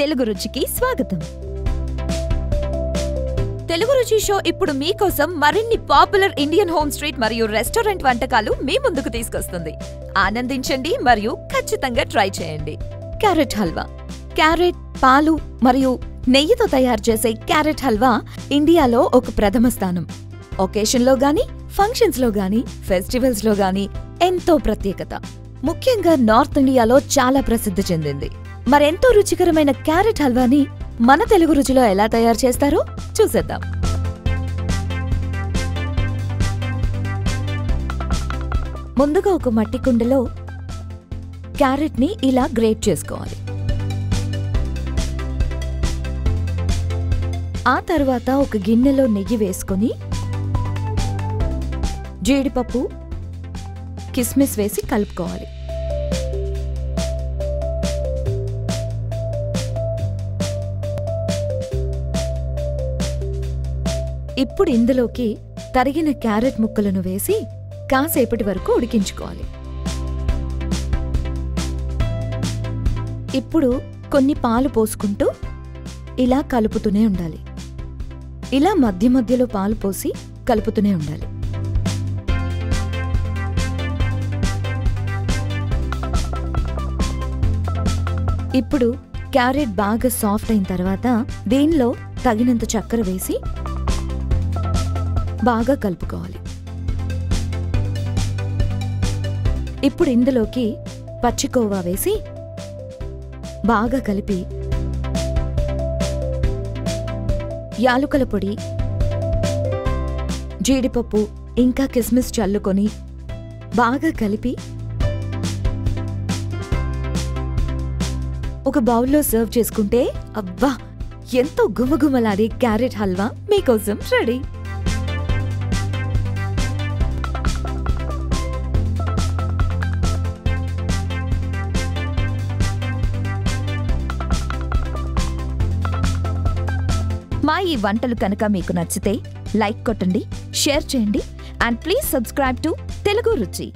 తెలుగు రుచికి స్వాగతం. తెలుగు రుచి షో ఇప్పుడు మీకోసం మరిన్ని పాపులర్ ఇండియన్ హోమ్ స్ట్రీట్ మరియు రెస్టారెంట్ వంటకాలు మీ ముందుకు తీసుకొస్తుంది. ఆనందించండి మరియు ఖచ్చితంగా ట్రై చేయండి. క్యారెట్ హల్వా. క్యారెట్, పాలు మరియు నెయ్యితో తయారు చేసే క్యారెట్ హల్వా ఇండియాలో ఒక ప్రథమ స్థానం. ఒకేషన్లో గానీ, ఫంక్షన్స్లో గానీ, ఫెస్టివల్స్లో గానీ ఎంతో ప్రత్యేకత. ముఖ్యంగా నార్త్ ఇండియాలో చాలా ప్రసిద్ధి చెందింది. మరెంతో రుచికరమైన క్యారెట్ హల్వాని మన తెలుగు రుచిలో ఎలా తయారు చేస్తారో చూసేద్దాం. ముందుగా ఒక మట్టి కుండలో క్యారెట్ని ఇలా గ్రేట్ చేసుకోవాలి. ఆ తర్వాత ఒక గిన్నెలో నెయ్యి వేసుకొని జీడిపప్పు, కిస్మిస్ వేసి కలుపుకోవాలి. ఇప్పుడు ఇందులోకి తరిగిన క్యారెట్ ముక్కలను వేసి కాసేపటి వరకు ఉడికించుకోవాలి. ఇప్పుడు కొన్ని పాలు పోసుకుంటూ ఇలా కలుపుతూనే ఉండాలి. ఇలా మధ్య మధ్యలో పాలు పోసి కలుపుతూనే ఉండాలి. ఇప్పుడు క్యారెట్ బాగా సాఫ్ట్ అయిన తర్వాత దీనిలో తగినంత చక్కెర వేసి బాగా కలుపుకోవాలి. ఇప్పుడు ఇందులోకి పచ్చికోవా వేసి బాగా కలిపి యాలుకల పొడి, జీడిపప్పు ఇంకా కిస్మిస్ చల్లుకొని బాగా కలిపి ఒక బౌల్లో సర్వ్ చేసుకుంటే అబ్బా, ఎంతో గుమగుమలాడే క్యారెట్ హల్వా మీకోసం రెడీ. మా ఈ వంటలు కనుక మీకు నచ్చితే లైక్ కొట్టండి, షేర్ చేయండి and please subscribe to Telugu రుచి.